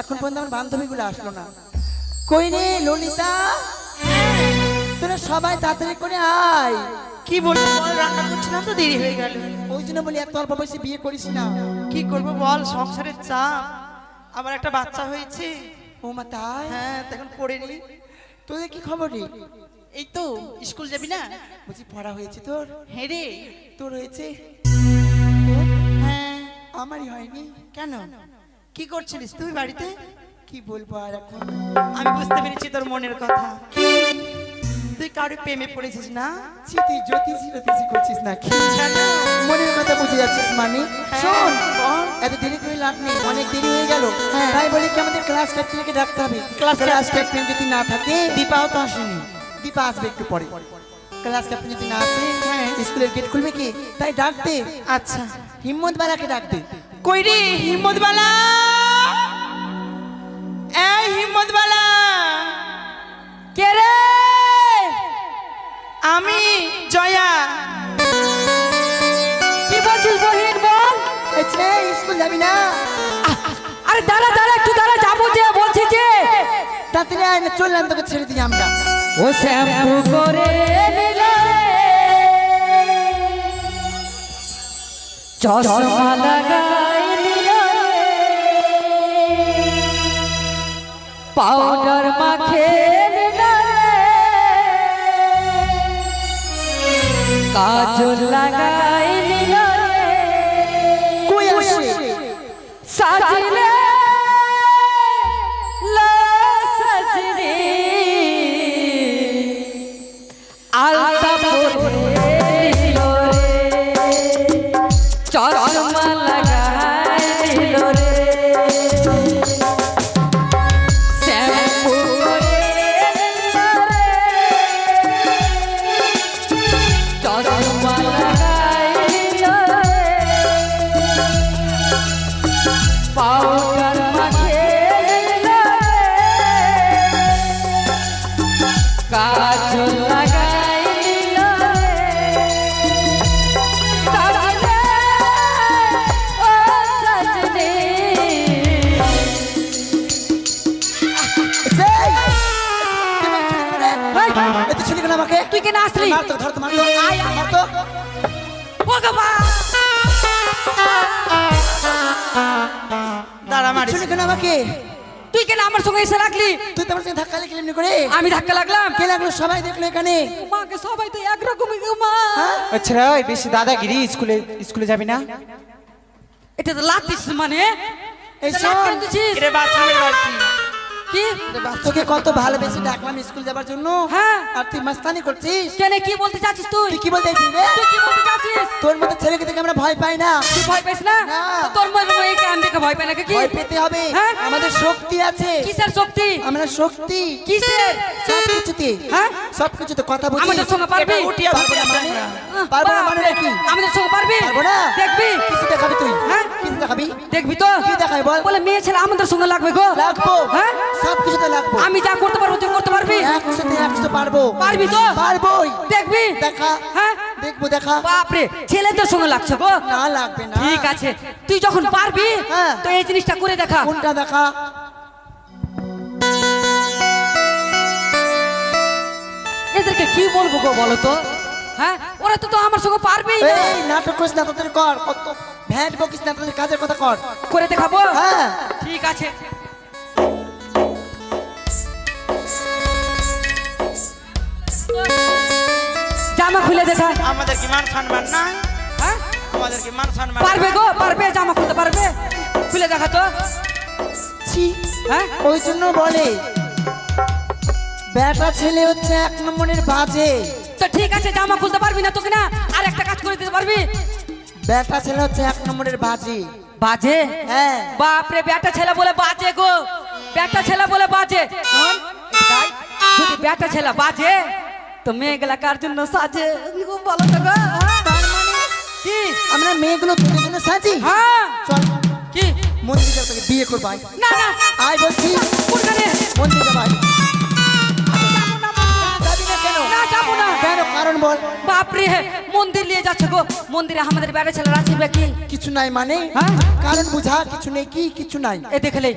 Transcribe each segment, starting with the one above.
এখন পর্যন্ত আমার বান্ধবীগুলো আসলো না। কই রে ললিতা, তোরা সবাই তাড়াতাড়ি করে আয়। কি বলবো বল, রান্না করছিলাম তো দেরি হয়ে গেল। ওই জন্য বলি এত অল্প বয়সে বিয়ে করিস না। কি করবো বল, সংসারের চাপ, আবার একটা বাচ্চা হয়েছে। ও মা তাই? হ্যাঁ, তখন পড়ে নি। তোদের কি খবর রে? এই তো স্কুল যাবি না? বুঝি পড়া হয়েছে তোর? হ্যাঁ রে। তোর হয়েছে? হ্যাঁ। আমারই হয়নি। কেন, কি করছিলিস তুই বাড়িতে? কি বলবো আর এখন? আমি বুঝতে পেরেছি তোর মনের কথা। তুই কারো প্রেমে পড়েছিস না? তুই জ্যোতিষী জ্যোতিষী করছিস না কি? মনের কথা বুঝে যাচ্ছিস মানে? শোন, এত দেরি করে লাভ নেই, অনেক দেরি হয়ে গেল। তাই বলে কি আমাদের ক্লাস ক্যাপ্টেনকে ডাকতে হবে? ক্লাস ক্যাপ্টেন যদি না থাকে, দীপাও তো আসেনি। দীপা আসবে একটু পরে। ক্লাস ক্যাপ্টেন যদি না আসে, স্কুলের গেট খুলবে কি? তাই ডাকতে। আচ্ছা, হিম্মত বালাকে ডাকতে। কই রে হিম্মত বালা, এই হিম্মত বালা। কে রে? আমি জয়া। কি বলছিস বহিন বল? স্কুল যাবি না? আরে দাঁড়া দাঁড়া, একটু দাঁড়া, যাবো যে বলছি যে। তাড়াতাড়ি আয় না, চললাম তোকে ছেড়ে দিই আমরা। ও শ্যাম্পু করে নিল রে, চশমা লাগাই নিল রে, পাউডার মাখে নিল রে, কাজল লাগাই নিল রে, কই আসে? সাজলে লা সজরে আলতা পরে দিল রে, চশমা লাগাই দিল রে, শ্যাম্পু করে দিল রে, চশমা লাগাই দিল রে, পাউডার মাখে দিল রে, কাজল লাগাই দিল রে, সাজলে ও সজনে। এত ছেলে কেন আমাকে? তুই কেন আসলি? মার তো, ধর তো, মার তো, আয়, মার তো। ও বাবা, দাঁড়া মারিস। ছেলে কেন আমাকে? তুই কেন আমার সঙ্গে এসে রাখলি? তুই তো আমার সঙ্গে ধাক্কা লেগে এমনি করে। আমি ধাক্কা লাগলাম? কে লাগলো? সবাই দেখলো এখানে। মাকে সবাই তো একরকমই গো মা। আচ্ছা ওই বেশি দাদাগিরি, স্কুলে যাবি না? এটা তো লাতিস মানে? এই এটা শোন, লাত কেন দিছিস? এটা বাথরুমের বালতি। কি? তোকে কত ভালোবেসে ডাকলাম স্কুল যাবার জন্য, হ্যাঁ। আর তুই মাস্তানি করছিস। কেন কি বলতে চাচ্ছিস তুই? তুই কি বলতে চাইছিস রে? তুই কি বলতে চাচ্ছিস? তোর মতো ছেলেকে দেখে আমরা ভয় পাই না। তুই ভয় পাইস না? না। তো তোর মনে এই কান দেখে ভয় পায় না কি? ভয় পেতে হবে। হ্যাঁ? আমাদের শক্তি আছে। কিসের শক্তি? আমরা শক্তি কিসের? সব কিছুতে। হ্যাঁ? সব কিছুতে কথা বুঝি। আমাদের সঙ্গে পারবি? এটা উঠিয়ে পারবো না মানে? আহ, পারবো না বাপ মানে রে, কি? আমাদের সঙ্গে পারবি? পারবো না। দেখবি? কিছু দেখাবি তুই? হ্যাঁ? কিছু দেখাবি? দেখবি তো? কি দেখাই বল? বলে মেয়ে ছেলে আমাদের সঙ্গে লাগবে গো। লাগবো। হ্যাঁ? সব কিছুতে লাগবো। আমি যা করতে পারবো তুই করতে পারবি? 100 তে 100 পারবো। পারবি তো? পারবোই। দেখবি? দেখা। হ্যাঁ? দেখবো, দেখা। বাপরে, ছেলেদের সঙ্গে লাগছে গো। না লাগবে না। ঠিক আছে, তুই যখন পারবি হ্যাঁ। তো এই জিনিসটা করে দেখা। কোনটা দেখা? এদেরকে কি বলবো গো বলো তো? হ্যাঁ, ওরা তো তো আমার সঙ্গে পারবেই না। এই নাটক করিস না, তোদের কর। কত ভ্যাট বকিস না, তোদের কাজের কথা কর। করে দেখাবো? হ্যাঁ। ঠিক আছে। জামা খুলে দেখা। আমাদের কি মান সম্মান নাই? হ্যাঁ? আমাদের কি মান সম্মান? পারবে গো, পারবে, জামা খুলতে পারবে? খুলে দেখা তো। ছি, হ্যাঁ? ওই জন্য বলে বেটা ছেলে হচ্ছে 1 নম্বরের বাজে। তো ঠিক আছে, জামা খুলতে পারবি না তোকে না আর একটা কাজ করে দিতে পারবি? বেটা ছেলে হচ্ছে 1 নম্বরের বাজে। বাজে? হ্যাঁ। বাপরে, বেটা ছেলে বলে বাজে গো, বেটা ছেলে বলে বাজে। শোন, তাই যদি বেটা ছেলে বাজে তো মেয়েগুলা কার জন্য সাজে বলো তো গো? হ্যাঁ? তার মানে কি? আমরা মেয়েগুলো তোদের জন্য সাজি। হ্যাঁ। চল কি? মন্দিরে তোকে বিয়ে করবো, আয়। না না, আয় বলছি, কোনখানে? মন্দিরে ভাই। যাবি না কেন? না, যাবো না। কেন? কারণ বল। বাপরে, মন্দির নিয়ে যাচ্ছে গো। মন্দিরে আমাদের বেটা ছেলেরা আসবে কি? কিছু নাই মানে? হ্যাঁ? কারণ বুঝা, কিছু নেই কি? কিছু নাই। এ দেখলে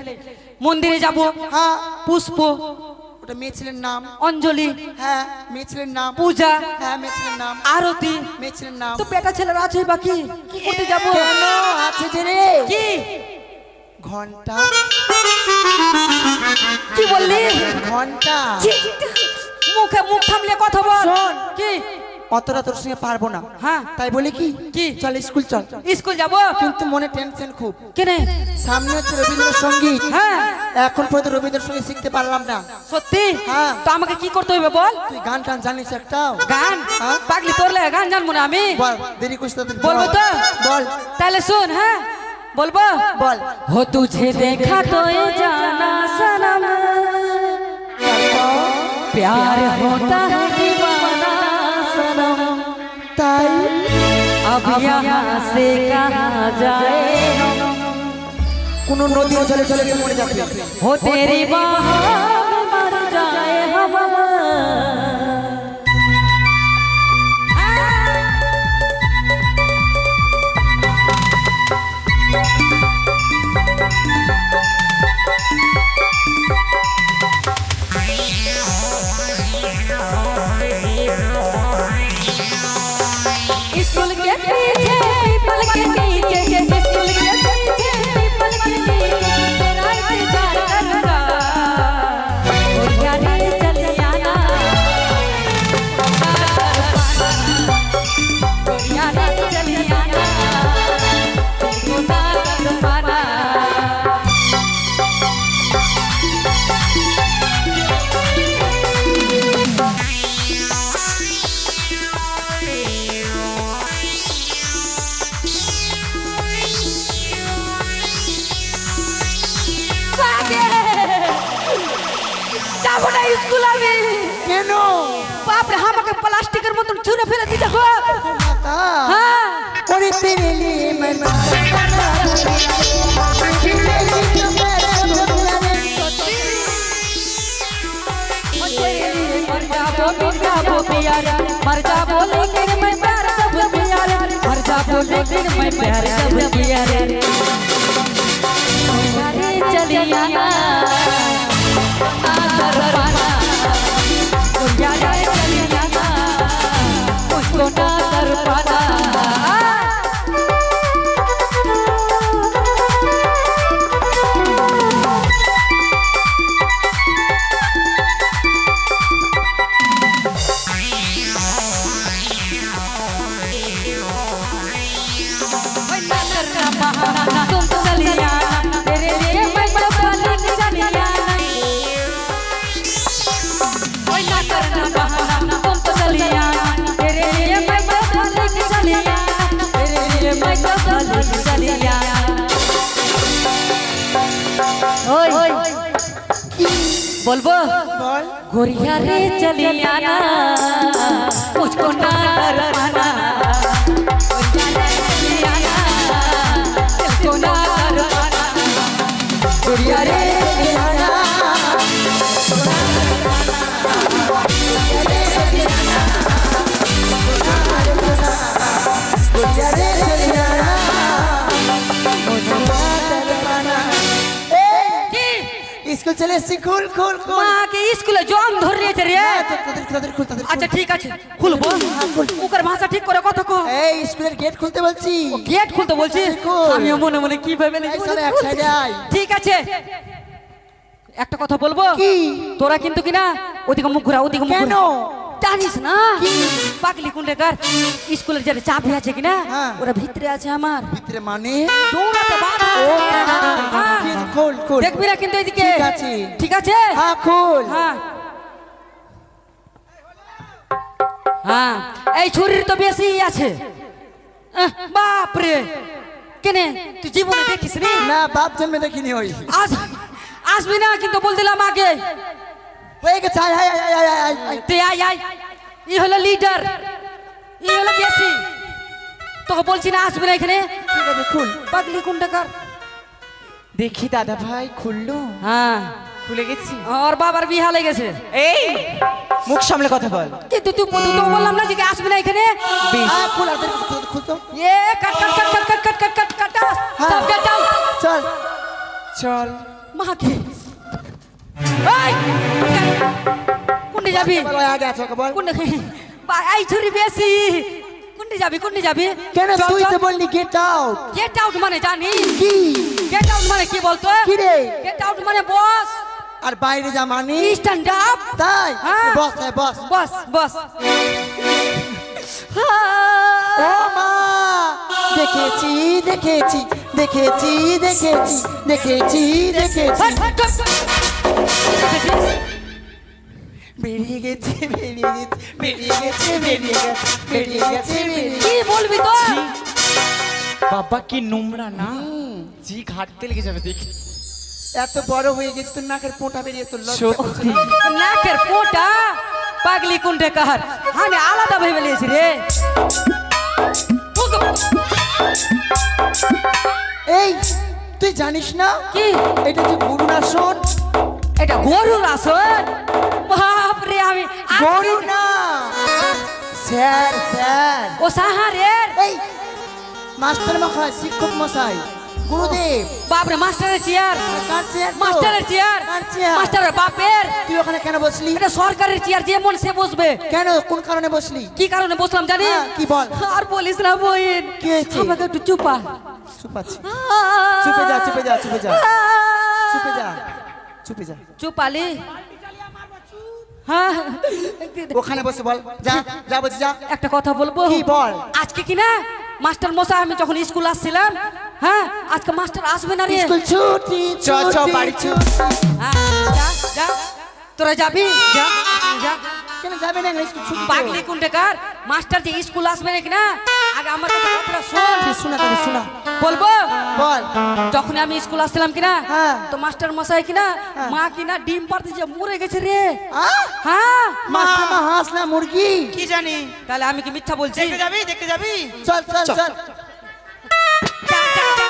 মন্দিরে যাব, হ্যাঁ পুষ্প, ওটা মেয়ে ছেলের নাম। অঞ্জলি, হ্যাঁ মেয়ে ছেলের নাম। পূজা, হ্যাঁ মেয়ে ছেলের নাম। আরতি। মেয়ে ছেলের নাম। তো বেটা ছেলের আছে বাকি, কি করতে যাব? কেন আছে যে রে? কি ঘন্টা। কি বললি? ঘন্টা। ছি, মুখে মুখ থামলে কথা বল। শোন। কি? অতটা তোর সঙ্গে পারবো না। হ্যাঁ। তাই বলি কি কি? চল স্কুল চল। স্কুল যাব? কিন্তু মনে টেনশন খুব। কেনে? সামনে হচ্ছে রবীন্দ্রসঙ্গীত। হ্যাঁ। এখন পর্যন্ত রবীন্দ্রসঙ্গীত শিখতে পারলাম না। সত্যি? হ্যাঁ। তো আমাকে কি করতে হবে বল? তুই গান টান জানিস একটাও? গান? হ্যাঁ। পাগলি তোর লাগে গান জানবো না আমি? বল দেরি করিস না, তুই বলবো তো? বল। তাহলে শুন, হ্যাঁ বলবো। বল। हो तुझे देखा तो ये जाना सनम, प्यार होता है दीवाना सनम, তাই अब यहाँ से कहाँ जाए हम, কোন নদীর জলে জলে গিয়ে মরে যাবে। हो तेरी बाहों में मर जाए हम। स्कूल के पीछे पीपल के नीचे, स्कूल के पीछे पीपल के नीचे तेरा इंतजार करूंगा, ओ यारी चल आना, ओ यारी चल आना, तुमको ना कर पाना। যাবো না স্কুল আমি। কেন? বাপরে আমাকে প্লাস্টিকের মতন ছুঁড়ে ফেলে দিতে গো। মাতা হ্যাঁ। ওরে তেরে লিয়ে मैं मर जाबो प्यार, मर जाबो लेकिन मैं प्यार सब प्यार, मर जाबो लेकिन मैं प्यार सब प्यार। यारे चली आना ना दरवाना, ओ यारे चली आना मुझको ना कर पाना। तुम चली आना, तेरे लिए मैं बवाली चली आना, कोई ना करना बहाना, तुम तो चली आना, तेरे लिए मैं बवाली चली आना, तेरे लिए मैं बवाली चली आना। ओए बोलबो বল। गोरिया रे चली आना, मुझको ना डराना, गोरिया रे चली आना, दिल को ना डराना, गोरिया रे चली आना। স্কুল চলে এসছি, খুল খুল খুল। মাকে স্কুলে জং ধরে রেছে রে। তাদের খুল তাদের। আচ্ছা ঠিক আছে খুলবো, মুখের ভাষা ঠিক করে কথা কো। এই স্কুলের গেট খুলতে বলছি। গেট খুলতে বলছি, খুল। আমিও মনে মনে কি ভেবে এই চলে এক সাইডে আয়। ঠিক আছে একটা কথা বলবো, কি? তোরা কিন্তু কিনা ওদিকে মুখ ঘুরা, ওদিকে মুখ কেন? ঘুরা। জানিস না পাগলি কুন্ডেকার স্কুলের যে চাবি আছে কিনা, হ্যাঁ। ওরা ভিতরে আছে আমার, ভিতরে মানে দৌড়াতে বাধা। ও হ্যাঁ। খুল খুল। দেখবি না কিন্তু এদিকে। ঠিক আছে। ঠিক আছে হ্যাঁ খুল। হ্যাঁ হ্যাঁ এই ছুরির তো বেশি আছে। বাপ রে, কেনে তুই জীবনে দেখিস নি? না বাপ জন্মে দেখিনি ওই। আজ আসবি না কিন্তু বল দিলাম আগে। হয়ে গেছে, আয় আয় আয় আয় আয় আয়। তুই আয় আয়, ই হলো লিডার, ই হলো বেশি। তোকে বলছি না আসবি না এখানে। ঠিক আছে খুল। পাগলি কুন্ডাকার। দেখি দাদা ভাই খুললো, হ্যাঁ খুলে গেছি। ওর বাবার বিয়ে হয়ে গেছে। এই মুখ সামলে কথা বল। কিন্তু তুই তো বললাম না যে আসবি না এখানে। হ্যাঁ খুল, আর খুল তো। এ কাট কাট কাট কাট কাট কাট কাট কাট কাট, হ্যাঁ। সব কাট দাও। চল চল। মাকে এই, কোনটি যাবি বল, ওই আগে আছে, ওকে বল। কোনটি এই ছুরি বেশি কোনটি যাবি কেন তুই তো বললি গেট আউট? গেট আউট মানে জানি কি গেট আউট মানে কি বলতো কি রে? গেট আউট মানে বস আর বাইরে যা মানি? স্ট্যান্ড আপ তাই হ্যাঁ। বস, হ্যাঁ, বস। বস বস ও মা, দেখেছি দেখেছি দেখেছি দেখেছি দেখেছি দেখেছি, বেরিয়ে গেছে বেরিয়ে গেছে বেরিয়ে গেছে বেরিয়ে গেছে বেরিয়ে গেছে বেরিয়ে কি বলবি তো বাবা কি নোংরা না, জি ঘাটতে লেগে যাবে দেখি। এত বড় হয়ে গেছে তোর নাকের পোঁটা বেরিয়ে তোর লজ্জা সত্যি। করছে না? নাকের পোটা পাগলি কুন্ডে কাহার আমি আলাদা ভেবে লিয়েছি রে এই তুই জানিস না কি এটা যে গরুর আসন? এটা গরুর আসন বাপরে আমি গরু না, স্যার স্যার, ও সাহারের এই মাস্টার মশাই, শিক্ষক মশাই, গুরুদেব। বাপরে মাস্টারের চেয়ার কার চেয়ার? মাস্টারের চেয়ার কার চেয়ার? মাস্টারের বাপের তুই ওখানে কেন বসলি? এটা সরকারের চেয়ার যে মন সে বসবে কেন, কোন কারণে বসলি? কি কারণে বসলাম জানি হ্যাঁ, কি বল? আর বলিস না বইন কি হয়েছে? আমাকে একটু চুপা চুপ আছি। চুপে যা চুপে যা চুপে যা চুপে যা চুপে যা, চুপালি হ্যাঁ ওখানে বসে বল, যা যা বলছি যা। একটা কথা বলবো কি বল? আজকে কি না মাস্টার মশাই আমি যখন স্কুল আসছিলাম হ্যাঁ আজকে মাস্টার আসবে না রে স্কুল ছুটি চ, চ, বাড়ি চ। হ্যাঁ, যা যা তোরা যাবি যা যা কেন যাবে না স্কুল ছুটি? পাগলি কুন্ডেকার মাস্টার যে স্কুল আসবে নাকি না আগে আমার কাছে কথাটা শোন শোনা তবে শোনা, বলবো বল। যখন আমি স্কুল আসছিলাম কিনা হ্যাঁ। তো মাস্টার মশাই কিনা হ্যাঁ। মা কিনা ডিম পাড়তে যে মরে গেছে রে আহ? হ্যাঁ মাস্টার মা হাঁস না মুরগি? কি জানি, তাহলে আমি কি মিথ্যা বলছি দেখতে যাবি দেখতে যাবি? চল চল চল। যা, যা, যা।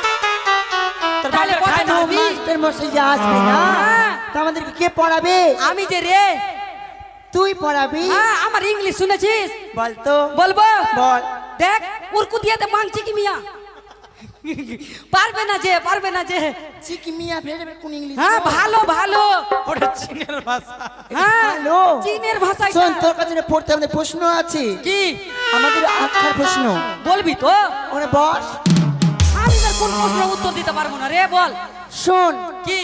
তোর তাহলে বাপের কথা খায় না বলবি? হবি? মাস্টার মশাই যে আসবে না, হ্যাঁ। তা আমাদেরকে কে পড়াবে? আমি যে রে তুই পড়াবি? হ্যাঁ আমার ইংলিশ শুনেছিস বল তো, বলবো বল। দেখ উরকু দিয়েতে মাংছি কি মিয়া পারবে না যে চিকি মিয়া ফেলে কোন ইংলিশ? হ্যাঁ ভালো ভালো ওটা চীনের ভাষা। হ্যাঁ ভালো। চীনের ভাষায় শোন, তোর কাছে না পড়তে আমাদের প্রশ্ন আছে, কি আমাদের আক্ষর প্রশ্ন। বলবি তো ওরে বস। আমি তার কোন প্রশ্নের উত্তর দিতে পারবো না রে বল শোন, কি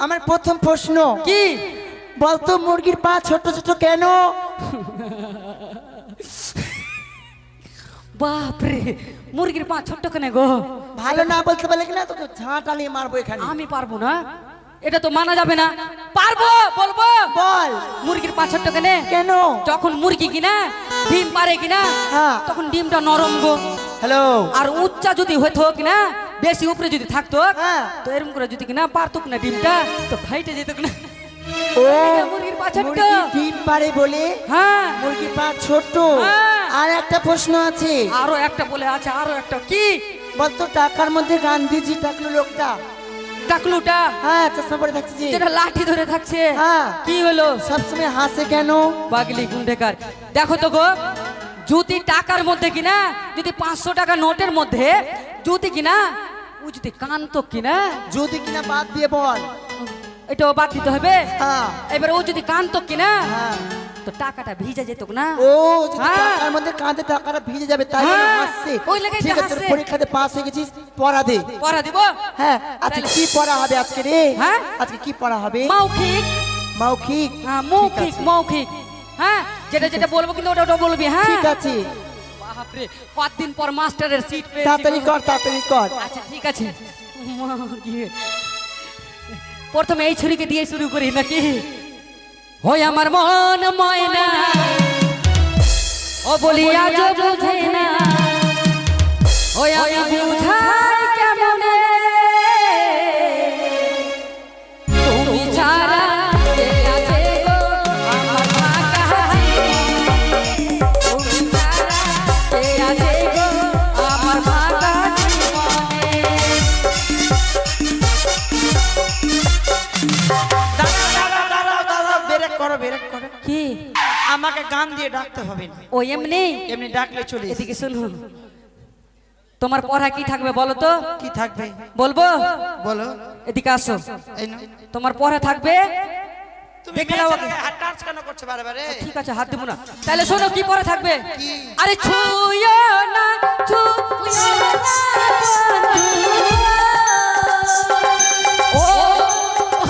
আমার প্রথম প্রশ্ন, কি বলতো মুরগির পা ছোট ছোট কেন? বাপরে মুরগির পা ছোট্ট কেন গো ভালো না বলতে পারলে কিনা তোকে ঝাঁটালি মারবো এখানে। আমি পারবো না এটা তো মানা যাবে না পারবো বলবো বল মুরগির পা ছোট্ট কেন কেন? যখন মুরগি কিনা ডিম পারে কিনা হ্যাঁ। তখন ডিমটা নরম গো হ্যালো। আর উচ্চা যদি হইতো কিনা বেশি উপরে যদি থাকতো হ্যাঁ। তো এরকম করে যদি কিনা পারতো না ডিমটা তো ফাইটে যেত কিনা ও, মুরগির পা ছোট্ট। মুরগি ডিম পারে বলে হ্যাঁ মুরগির পা ছোট। হ্যাঁ। আর একটা প্রশ্ন আছে, আরো একটা বলে আছে আরো একটা কি বলতো টাকার মধ্যে গান্ধীজি টাকলো লোকটা? টাকলুটা হ্যাঁ, চশমা পরে থাকছে যে, যেটা লাঠি ধরে থাকছে হ্যাঁ। কি হলো সবসময় হাসে কেন? পাগলি গুন্ডেকার দেখো তো গো যদি টাকার মধ্যে কিনা যদি 500 টাকা নোটের মধ্যে যদি কিনা ও যদি কান্ত কিনা যদি কিনা বাদ দিয়ে বল। এটাও বাদ দিতে হবে হ্যাঁ এবার ও যদি কান্ত কিনা হ্যাঁ। তো টাকাটা ভিজে যেত না ও, যদি হ্যাঁ। টাকার মধ্যে কাঁধে টাকাটা ভিজে যাবে তাই জন্য হ্যাঁ, হাসছে। ওই লেগেই ঠিক তো আছে, তোর হাসছে। পরীক্ষাতে পাস হয়ে গেছিস, পড়া দে। পড়া দিব হ্যাঁ, আজকে কি পড়া হবে আজকে রে? হ্যাঁ? আজকে কি পড়া হবে? মৌখিক মৌখিক? হ্যাঁ ঠিক মৌখিক আছে। মৌখিক হ্যাঁ যেটা যেটা বলবো কিন্তু ওটা ওটা বলবি হ্যাঁ ঠিক আছে, বাপরে 5 দিন পর মাস্টারের সিট পেয়েছি তাড়াতাড়ি গো। কর তাড়াতাড়ি কর। আচ্ছা ঠিক আছে প্রথমে এই ছুরিকে দিয়ে শুরু করি নাকি হয় আমার মন ময়না ও বলি আজ বুঝে না ওই আমি বুঝাই কেমনে তুমি ছাড়া কে আছে গো আমার ফাঁকা জীবনে? তুমি ছাড়া কে আছে গো আমার ফাঁকা জীবনে? দাঁড়াও, ব্রেক করো ব্রেক করো। কি আমাকে গান দিয়ে ডাকতে হবে না, ও এমনি এমনি ডাকলে চলে এসে। এদিকে শুনো তোমার পড়া কি থাকবে বলো তো কি থাকবে বলবো বলো? এদিকে আসো এই নাও। তোমার পড়া থাকবে তুমি দেখে মেয়ে নাও ছেলেকে হাত টাচ কেন করছো বারে বারে? ঠিক আছে হাত দেবো না। তাহলে শোনো কি পরে থাকবে। কি? আরে ছুঁয়ো না ছুঁয়ো না ও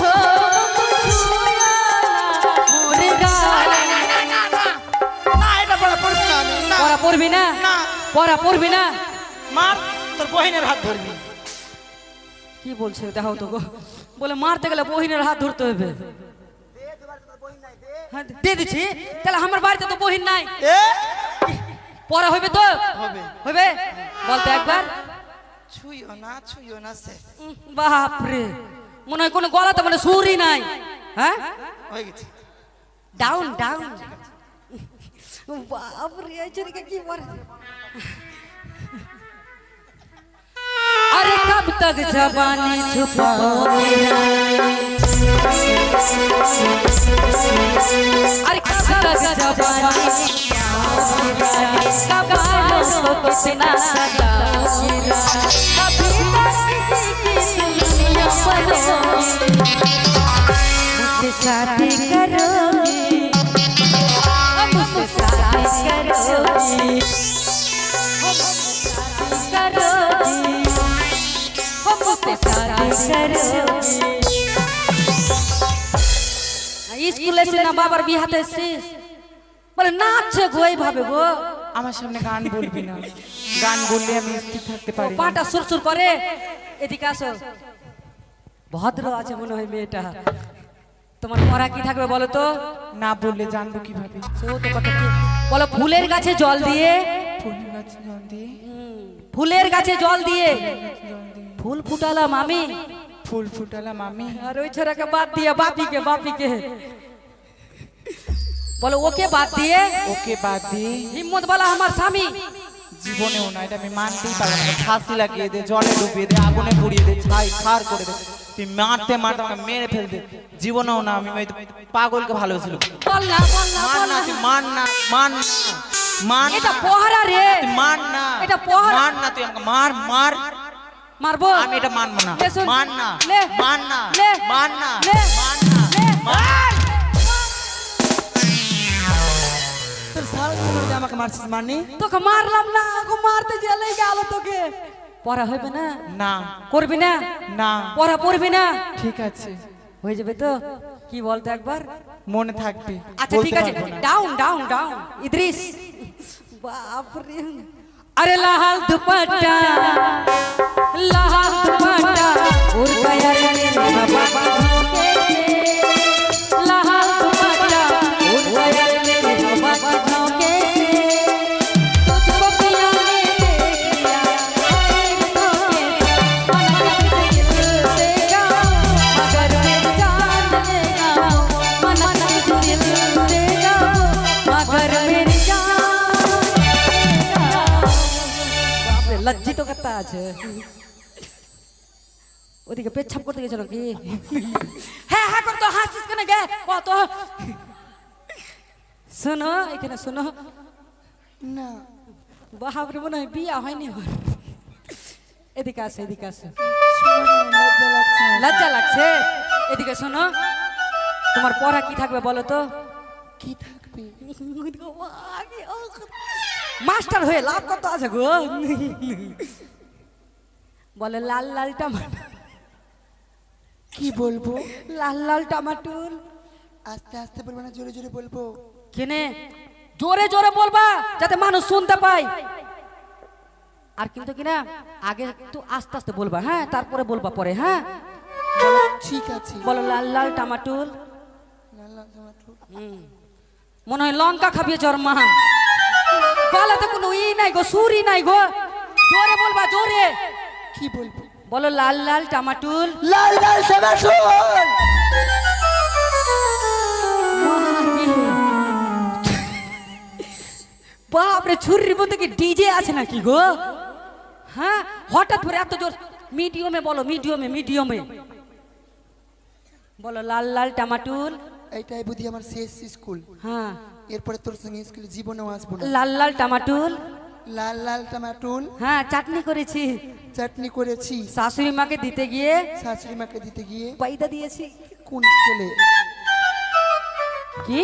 হো, ছুঁয়ো না মোরে গাল। না এটা পড়া পড়বি না আমি, না পড়া পড়বি না, না পড়া পড়বি না। মার তোর বহিনের হাত ধরবি। কি বলছে দেখো তো গো, বলে মারতে গেলে বহিনের হাত ধরতে হবে। হ্যাঁ, দিয়ে দিচ্ছি। তাহলে আমার বাড়িতে তো বহিন নাই, এ পড়া হবে তো হবে। হবে বলতে একবার। ছুঁয়ো না শেষ বাপরে, মনে হয় কোনো গলাতে মানে সুরই নাই। হ্যাঁ হয়ে গেছে। Down down. বাপরে এই ছেলেকে কি বলে। अरे कब तक जबानी छुपाओगे, अरे कब तक जबानी छुपाओगे, कब बालों को कितना सताओगे, कभी तक किसी की दुनिया बनोगे, मुझसे शादी करोगे, मुझसे शादी करोगे, স্কুলে এসে না বাবার বিহাতে এসেছিস, বলে নাচছে গো এইভাবে গো। আমার সামনে গান বলবি না, গান বললে আমি স্থির থাকতে পারি না। পাটা সুরসুর করে। এদিকে আসো, ভদ্র আছে মনে হয় মেয়েটা। তোমার পড়া কি থাকবে বলো তো? না বললে জানবো কিভাবে? সত্যি কথা কি বলো? ফুলের গাছে জল দিয়ে, ফুল গাছ জল দিয়ে, ফুলের গাছে জল দিয়ে জল দিয়ে ফুল ফুটালাম আমি, ফুল ফুটালাম আমি। আর ওই ছোড়াকে বাদ দিয়ে বাপিকে, বাপিকে বলো ওকে বাদ দিয়ে, ওকে বাদ দিয়ে হিম্মত বলা আমার স্বামী। জীবনেও না, এটা আমি মানতেই পারবো না। ফাঁসি লাগিয়ে দে, জলে ডুবিয়ে দে, আগুনে পুড়িয়ে দে, ছাই খার করে দে, তুই মারতে মারতে আমাকে মেরে ফেল দে, জীবনেও না। আমি ওই পাগলকে ভালোবাসিলাম। বল না বল না মান বল না, না। তুই মান না, মান না, মান না। এটা পহরা রে, তুই মান না, এটা পহরা। মান না, তুই আমাকে মার মার। মারবো আমি এটা মানবো না, লে শোন। মান না, লে। মান না, লে। মান না, লে। মান না, লে। মান। তোর সারা জীবন আমাকে মারছিস মানে? তোকে মারলাম না, ওকে মারতে গেলে গেল তোকে। পড়া হবে না, না, করবি না, না, পড়া পড়বি না, ঠিক আছে, হয়ে যাবে তো? কি বলতো একবার? মনে থাকবে। আচ্ছা বলতে ঠিক আছে, পারবো না। Down down down. ইদ্রিস বাপরে, আরে লাল দুপট্টা, লাল দুপট্টা উड़ गया रे बाबा झोंके से, लाल दुपट्टा उड़ गया रे बाबा झोंके से, तुझको पिया ने देख लिया एक धोखे से, मना कर दिल से जाओ मगर मेरी जान ले जाओ, मना कर दिल से जाओ मगर मेरी जान ले जाओ। বাপরে লজ্জিত কথা আছে। ওদিকে পেচ্ছাপ করতে গেছিল কি? হ্যাঁ হ্যাঁ করতো, হাসছিস কেন গে কত? শোনো এখানে শোনো না, বাহাবরে মনে হয় বিয়া হয়নি ওর। এদিকে আসে, এদিকে আসে। লজ্জা লাগছে। লজ্জা লাগছে? এদিকে শোনো, তোমার পড়া কি থাকবে বলো তো? কি থাকবে? মাস্টার হয়ে লাভ কত আছে গো? বলে লাল লাল টমাটো, কি বলবো? লাল লাল টমাটোর। আস্তে আস্তে বলবো না, জোরে জোরে বলবো? কেনে জোরে জোরে বলবা যাতে মানুষ শুনতে পায়। আর কিন্তু কিনা আগে একটু আস্তে আস্তে বলবা, হ্যাঁ তারপরে বলবা পরে। হ্যাঁ ঠিক আছে। বলো লাল লাল টমাটোর। লাল লাল টমেটো। মনে হয় লঙ্কা খাবিয়েছ ওর মা। গলাতে কোনো ই নাই গো, সুরি নাই গো, জোরে বলবা জোরে। কি বলবো? বলো লাল লাল টমাটোর। লাল লাল টমেটো। বাপরে, ছুরির মধ্যে কি ডিজে আছে নাকি গো? হ্যাঁ হঠাৎ করে এত জোর। মিডিয়ামে বলো, মিডিয়ামে মিডিয়ামে বলো লাল লাল টমাটোর। এইটাই বুদ্ধি আমার শেষ স্কুল। হ্যাঁ এরপরে তোর সঙ্গে স্কুলে জীবনেও আসবো না। লাল লাল টমাটোর। লাল লাল টমেটো। হ্যাঁ চাটনি করেছি, চাটনি করেছি, শাশুড়ি মাকে দিতে গিয়ে শাশুড়ি মাকে দিতে গিয়ে পয়দা দিয়েছি। কোন ছেলে? কি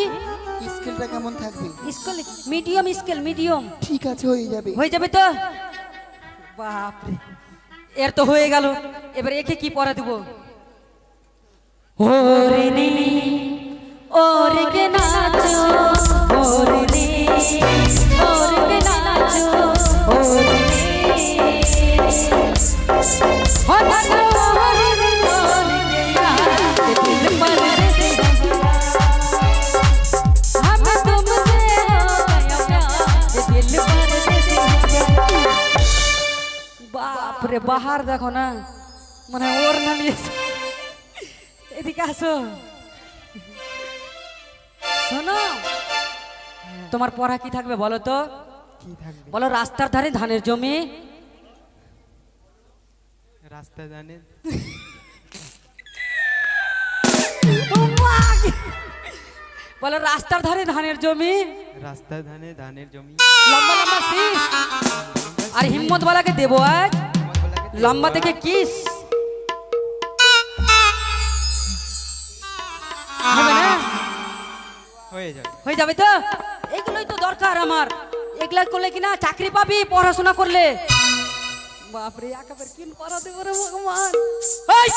স্কেলটা কেমন থাকবে? স্কেল মিডিয়াম, স্কেল মিডিয়াম ঠিক আছে, হয়ে যাবে। হয়ে যাবে তো? বাপরে, এর তো হয়ে গেল। এবার একে কি পড়া দেব? ওরে নে ওরে কে নাচো, ওরে নে ওরে কে নাচো, ওরে নে हो नाचो, ओरे रे ओरे के यार दिल पर रे हम तुमसे हो गया प्यार दिल पर रे। बाप रे, बाहर देखो ना, মানে ওর না নিয়েছে। এদিকে আসো, শোনো, তোমার পড়া কি থাকবে বলো তো? কি থাকবে? বলো, রাস্তার ধারে ধানের জমি। রাস্তা জানে বলো, রাস্তার ধারে ধানের জমি, রাস্তা ধানে ধানের জমি, লম্বা লম্বা শীষ, আর হিম্মত বালাকে দেবো আজ লম্বা থেকে কিস। হবে না? হয়ে যাবে। হয়ে যাবে তো? এগুলোই তো দরকার আমার। এগুলা করলে কিনা চাকরি পাবি পড়াশোনা করলে। বাপরে, একেবারে কিন পড়া দেবো রে ভগবান। এই!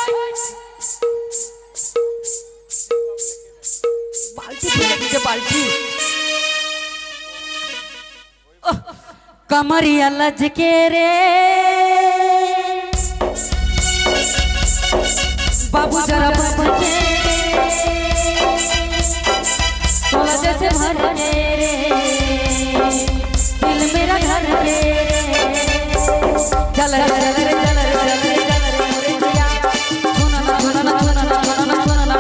বালতি ফেলে দিতে, বালতি। ওহ, কামারিয়া লজকে রে बाबू जरा बचे सोला जैसे भर के रे दिल मेरा घर के चल रे चल रे चल रे चल रे चल रे मोरे जिया सुना ना सुना ना सुना ना सुना ना सुना ना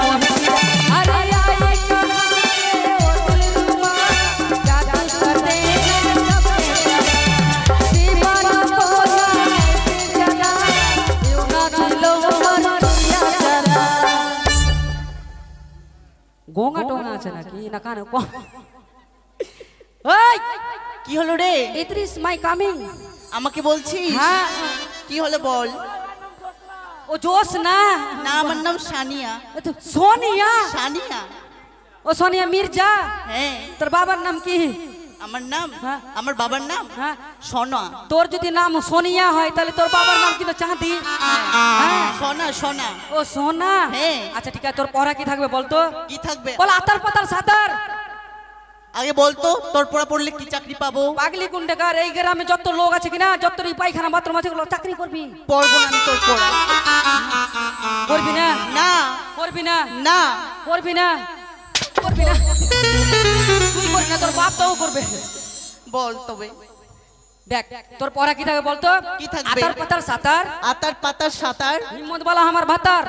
अरे आई कहां से ओ दिल रुमा क्या दिल करते सब दीवाना बोला ऐसे जना यू ना दिलो গোঙা টোঙা আছে নাকি না কানে কম? ওই কি হলো রে? ইদ্রিস মাই কামিং। আমাকে বলছিস? হ্যাঁ, কি হলো বল। ও জোস না, না, আমার নাম সানিয়া। এ তো সোনিয়া। সানিয়া? ও সোনিয়া মির্জা। হ্যাঁ। তোর বাবার নাম কি? আমার নাম? হ্যাঁ। আমার বাবার নাম হ্যাঁ, সোনা। তোর যদি নাম সোনিয়া হয় তাহলে তোর বাবার নাম কিন্তু চাঁদি। হ্যাঁ, সোনা সোনা। ও সোনা। হ্যাঁ। আচ্ছা ঠিক আছে, তোর পড়া কি থাকবে বলতো? কি থাকবে? বল, আতার পাতার সাতার। আগে বলতো তোর পড়া পড়লে কি চাকরি পাবো? পাগলি কুন্ডেকার, এই গ্রামে যত লোক আছে কিনা, যত এই পায়খানা বাথরুম আছে, ওগুলো চাকরি করবি? পড়বো না আমি তোর পড়া। করবি না? না করবি না? না। করবি না? করবি না? তুই করবি না, তোর বাপ তাও করবে। বল তবে। দেখ, তোর পড়া কি থাকবে বলতো? কি থাকবে? আতার পাতার সাতার, আতার পাতার সাঁতার হিম্মত বালা আমার ভাতার।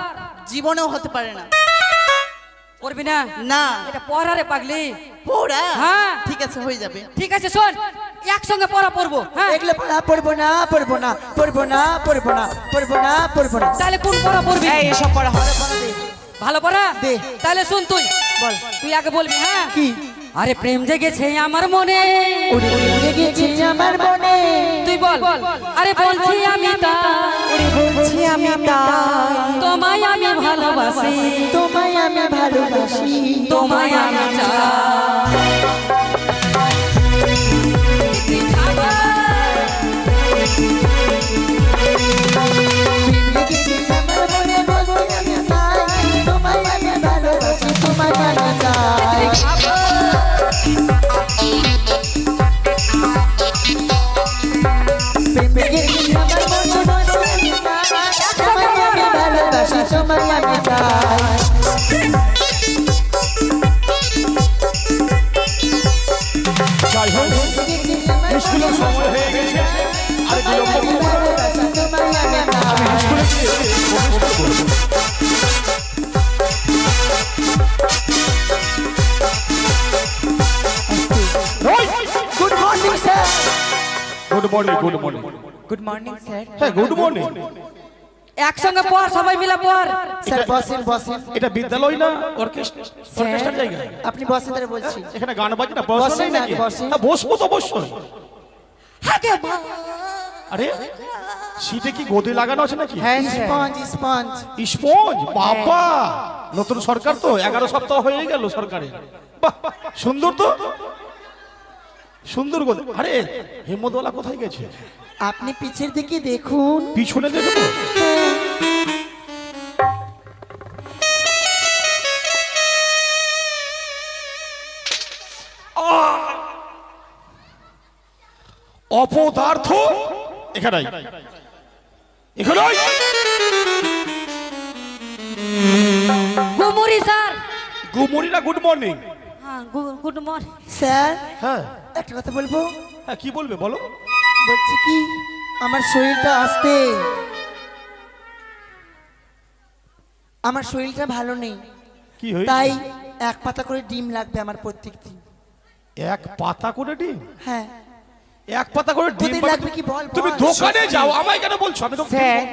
জীবনেও হতে পারে না। করবি না? না। এটা পড়া রে পাগলি। পড়া? হ্যাঁ। ঠিক আছে, হয়ে যাবে। ঠিক আছে, শোন, একসঙ্গে পড়া পড়বো। হ্যাঁ, এগুলো পড়া পড়বো না, পড়বো না, পড়বো না, পড়বো না, পড়বো না, পড়বো না। তাহলে কোন পড়া পড়বি? এই এসব পড়া হবে, পড়া দে। ভালো পড়া দে। তাহলে শুন, তুই বল। তুই আগে বলবি। হ্যাঁ, কি? আরে প্রেম জেগেছে আমার মনে, উড়ে উড়ে গেছে আমার মনে। তুই বল। আরে বলছি আমি তাই, উড়ে বলছি আমি তাই, তোমায় আমি ভালোবাসি, তোমায় আমি ভালোবাসি, তোমায় আমি চাই। লেগেছে আমার মনে, বলছি আমি তাই, তোমায় আমি ভালোবাসি, তোমায় আমি চাই। প্রেম লেগেছে আমার মনে, বলছি আমি তাই, তোমায় আমি ভালোবাসি, তোমায় আমি চাই। যাই হোক, স্কুলের সময় হয়ে গেছে। আর বিলম্ব করব না। আমি স্কুলে গিয়ে প্রবেশ করব। Good morning sir. Good morning, good morning. Good morning sir. হ্যাঁ, গুড মর্নিং। একসঙ্গে পড়, সবাই মিলে পড়। স্যার বসেন বসেন। এটা বিদ্যালয় না অর্কেস্ট্রার জায়গা? আপনি বসেন, তাহলে বলছি। এখানে গান বাজে না, বসো বসেন না, নাকি? বসেন। হ্যাঁ, বসবো তো অবশ্যই। আগে মা। আরে সিটে কি গদি লাগানো আছে নাকি? হ্যাঁ, স্পঞ্জ স্পঞ্জ। স্পঞ্জ? বাবা, নতুন সরকার তো 11 সপ্তাহ হয়ে গেল সরকারের। বাহ, সুন্দর তো, সুন্দর গো। আরে হেমদওয়ালা কোথায় গেছে? আপনি পিছের দিকে দেখুন। পিছনে দেখো। অপদার্থ এখানে এখানে গুমুরি স্যার। গুমরি না গুড মর্নিং? হ্যাঁ গুড মর্নিং স্যার হ্যাঁ একটা কথা বলবো। হ্যাঁ কি বলবে বলো। বলছি কি আমার শরীরটা আসতে, আমার শরীরটা ভালো নেই, কি হয়েছে? তাই এক পাতা করে ডিম লাগবে আমার প্রত্যেক দিন। এক পাতা করে ডিম? হ্যাঁ এক পাতা করে ডিম তোদের লাগবে কি বল, তুমি বল। দোকানে যাও, আমায় কেন বলছো? আমি তো স্যার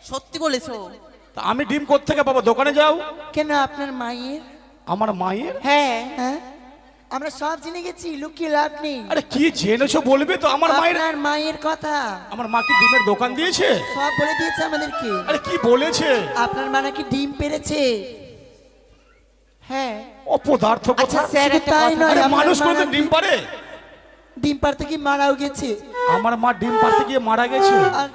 সত্যি বলেছো? তা আমি ডিম কোত্থেকে পাবো? দোকানে যাও। কেন আপনার মায়ের? আমার মায়ের? হ্যাঁ হ্যাঁ আমরা সব জেনে গেছি, লুকিয়ে লাভ নেই। আরে কি জেনেছো বলবে তো। আমার মায়ের, আপনার মায়ের কথা আমার মা কি ডিমের দোকান দিয়েছে? সব বলে দিয়েছে আমাদেরকে। আরে কি বলেছে? আপনার মা নাকি ডিম পেরেছে। হ্যাঁ অপদার্থ কথা। আচ্ছা স্যার, শুধু তাই নয়, আরে আপনার মানুষ মা কোনদিন নাকি ডিম পারে? ডিম পারতে কি মারাও গেছে। আমার মা ডিম পারতে গিয়ে মারা গেছে। আর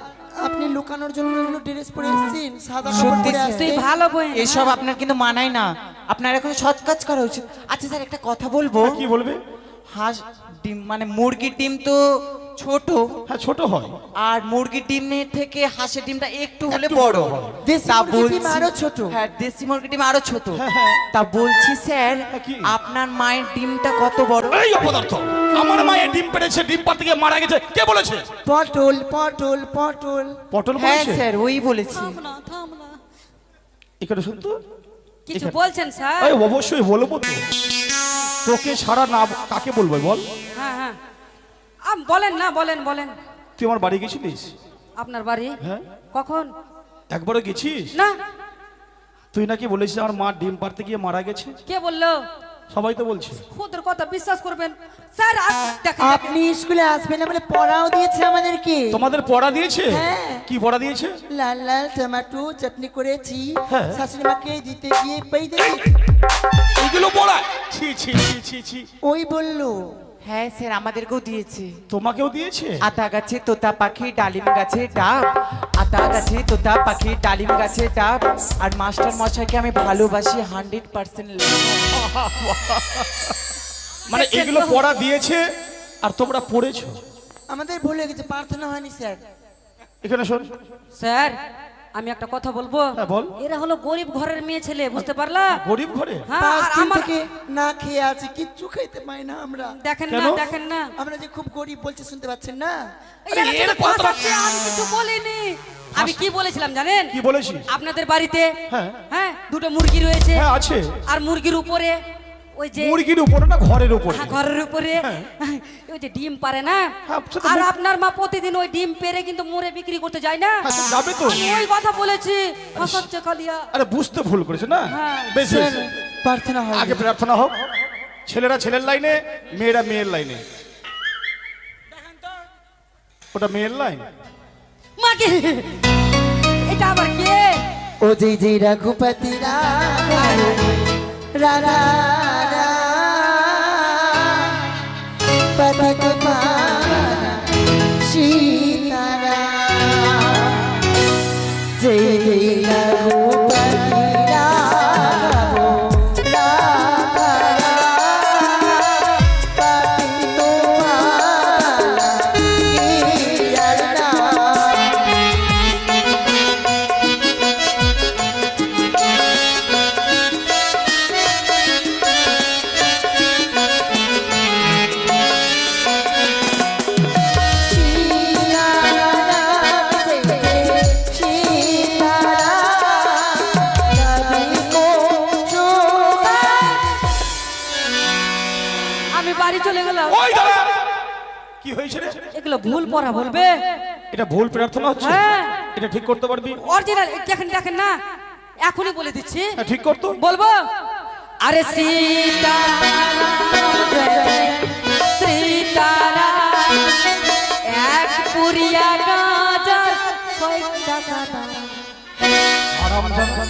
আপনি লুকানোর জন্য ড্রেস পরে এসেছেন, সাদা কাপড় সত্যি পরে স্যার। আসছেন। তুই ভালো বই এসব আপনার কিন্তু মানায় না, আপনার এখন সৎ কাজ করা উচিত। আচ্ছা স্যার একটা কথা বলবো। কি বলবে? হাঁস ডিম মানে মুরগির ডিম তো ছোট, হ্যাঁ ছোট হয়। আর মুরগির ডিমের থেকে হাঁসের ডিমটা একটু হলে একটু বড়। বড় হয়। দেশি তা মুরগির ডিম বলছি- আরো ছোট। হ্যাঁ দেশি মুরগির ডিম আরো ছোট। হ্যাঁ। তা বলছি স্যার, হ্যাঁ, কি? আপনার মায়ের ডিমটা কত বড়? এই অপদার্থ, আমার মায়ের ডিম পেড়েছে, ডিম পারতে গিয়ে মারা গেছে। কে বলেছে? পটল পটল পটল। পটল হ্যাঁ বলেছে? স্যার ওই বলেছি। থাম না থাম না। এখানে শুনতো? কিছু বলছেন স্যার? এই অবশ্যই বলবো তো। তোকে সারা না কাকে বলবো বল? হ্যাঁ হ্যাঁ বলেন না, বলেন বলেন। তুই আমার বাড়ি গেছিলিস? আপনার বাড়ি? হ্যাঁ কখন? একবারও গেছিস? না। তুই নাকি বলেছিস আমার মা ডিম পারতে গিয়ে মারা গেছে। কে বললো? সবাই তো বলছে। ওদের কথা বিশ্বাস করবেন স্যার? দেখেন আপনি স্কুলে আসবেন না বলে পড়াও দিয়েছে আমাদেরকে। তোমাদের পড়া দিয়েছে? হ্যাঁ। কি পড়া দিয়েছে? লাল লাল টমেটো চাটনি করেছি, হ্যাঁ। শাশুড়ি মাকে দিতে গিয়ে পেয়ে দিয়েছি। এগুলো পড়া? ছি ছি ছি ছি ছি। ওই বললো। হ্যাঁ স্যার আমাদেরকেও দিয়েছে। তোমাকেও দিয়েছে? আতা গাছে তোতা পাখি, ডালিম গাছে ডাব। আতা গাছে তোতা পাখি, ডালিম গাছে ডাব। আর মাস্টার মশাইকে আমি ভালোবাসি 100%। মানে এগুলো পড়া দিয়েছে আর তোমরা পড়েছো? আমাদের ভুলে গেছে, প্রার্থনা হয়নি স্যার। এখানে শোন। স্যার আমি একটা কথা বলবো। হ্যাঁ, বল। এরা হলো গরিব ঘরের মেয়ে ছেলে, বুঝতে পারলা? গরিব ঘরে? হ্যাঁ, 5 আর দিন আমার থেকে না খেয়ে আছি, কিচ্ছু খাইতে পাই না আমরা। দেখেন কেন? না, দেখেন না। আমরা যে খুব গরিব বলছে, শুনতে পাচ্ছেন না? এরা এর শুধু কথা- ফাঁসাচ্ছে, আমি কিছু বলিনি। আমি কি বলেছিলাম জানেন? কি বলেছিস? আপনাদের বাড়িতে হ্যাঁ। হ্যাঁ দুটো মুরগি রয়েছে। হ্যাঁ আছে। আর মুরগির উপরে ওই যে মুরগির উপরে না ঘরের উপরে? হ্যাঁ, ঘরের উপরে ওই যে ডিম পারে না। হ্যাঁ, সেটা আর মুর- আপনার মা প্রতিদিন ওই ডিম পেরে কিন্তু মুড়ে বিক্রি করতে যায় না। হ্যাঁ, সে যাবে তো। আমি ওই কথা বলেছি, ফাঁসাচ্ছে খালিয়া। আরে বুঝতে ভুল করেছে না? হ্যাঁ। বেশ স্যার, বেশ। প্রার্থনা হয় আগে প্রার্থনা হোক। ছেলেরা ছেলের লাইনে, মেয়েরা মেয়ের লাইনে। ওটা মেয়ের লাইন। মাকে এটা আবার কে? ও যে যে রঘুপতি রাধা পতিত পাবন সীতারা, জয় জয় রঘুপতি রাঘব পতিত পাবন গিরিধর। আমি বাড়ি চলে গেলাম। ওই দাঁড়া। কি হয়েছে রে? এগুলো ভুল পড়া বলবে? এটা ভুল প্রার্থনা হচ্ছে? হ্যাঁ। এটা ঠিক করতে পারবি? অরিজিনাল দেখেন, দেখেন না, এখনই বলে দিচ্ছি। হ্যাঁ, ঠিক করতো। বলবো? আরে সীতারাম জয় সীতারাম, এক পুরিয়া গাজর 6 টাকা দাম। আরামজাদা,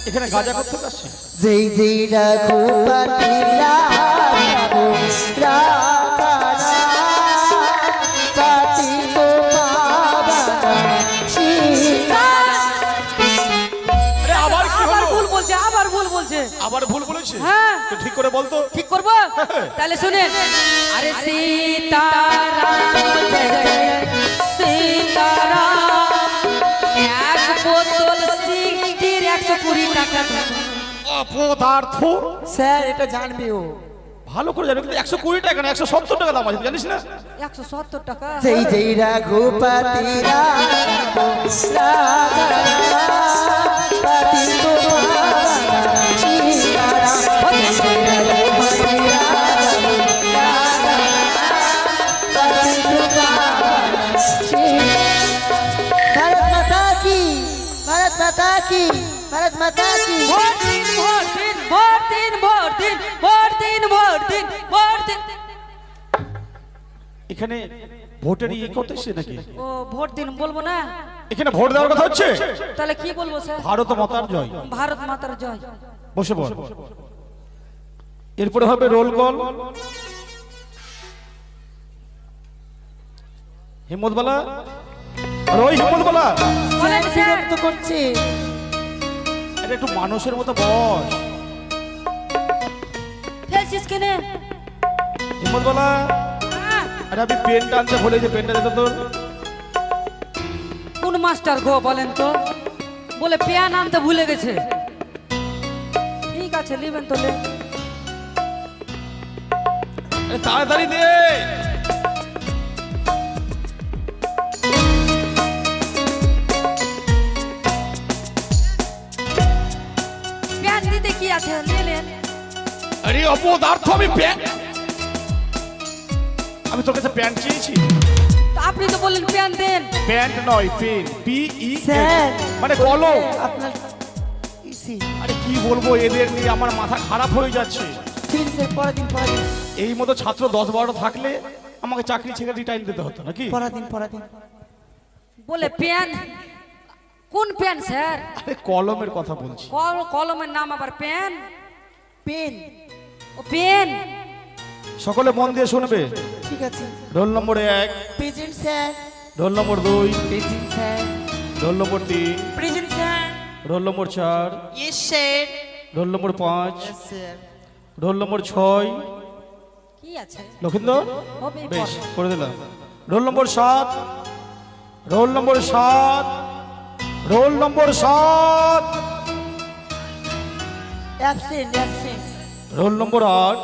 এখানে গাঁজা করতে আসছে? যেই যেই রঘুপতি রাঘব রাধারা কার্তিক পাবন সীতা। আরে আবার কি আবার হলো? ভুল বলছে, আবার ভুল বলছে। আবার ভুল বলেছে? হ্যাঁ। তো ঠিক করে বলতো। ঠিক করবো? তাহলে শুনেন। আরে সীতারাম জয় জয় সীতারাম, এক বোতল 60 120 টাকা। অপদার্থ। স্যার এটা জানবে ও। ভালো করে জানো, কিন্তু 120 টাকা না 170 টাকা দাম আছে, জানিস না? 170 টাকা। যেই যেই রঘুপতি রাঘব রাধারা কার্তিক পাবন সীতারাম। যেই যেই রঘুপতি রাঘব রাধারা কার্তিক পাবন সীতারাম। भारत माता की, भारत माता की, भारत माता की। ভোট দিন, ভোট দিন, ভোট দিন, ভোট দিন, ভোট দিন, ভোট দিন, ভোট দিন। এখানে ভোটের ইয়ে করতেছে নাকি? ও ভোট দিন বলবো না? এখানে ভোট দেওয়ার কথা হচ্ছে? তাহলে কি বলবো স্যার? ভারত মাতার জয়। ভারত মাতার জয়। বসে বল। এরপরে হবে রোল কল। হিম্মত বলা, আর ওই হিম্মত বলা, বলেন স্যার। বিরক্ত করছে। এটা একটু মানুষের মতো বস। ফেলছিস কেনে? হিম্মত বলা। হ্যাঁ। আরে আমি পেনটা আনতে ভুলে যে পেনটা দিত তোর। কোন মাস্টার গো বলেন তো? বলে পেন আনতে ভুলে গেছে। ঠিক আছে নেবেন তো লে। আরে তাড়াতাড়ি দে। পেন দিতে কি আছে নিলেন? আরে অপদার্থ, আমি প্যান্ট, আমি তোর কাছে প্যান্ট চেয়েছি। তো আপনি তো বললেন পেন দেন। প্যান্ট নয়, পেন, স্যার। মানে কলম। আপনার ইসি আরে কি বলবো, এদের নিয়ে আমার মাথা খারাপ হয়ে যাচ্ছে। ঠিক আছে পড়া দিন, পড়া দিন, এই মতো ছাত্র 10-12 থাকলে আমাকে চাকরি ছেড়ে রিটাইল দিতে হতো নাকি? পড়া দিন, পড়া দিন। বলে পেন, কোন পেন স্যার? আরে কলমের কথা বলছি। কলমের নাম আবার পেন? পেন। ও পেন। সকলে মন দিয়ে শুনবে। ঠিক আছে। Roll number 1, present sir. Roll number 2, present sir. Roll number 3, present sir. Roll number 4, yes sir. Roll number 5, sir. Roll number 6। কি আছে? লক্ষিন্দর হবে বেশ করে দিলাম। Roll number 7, roll number 7, roll number 7, absent, absent. Roll number 8।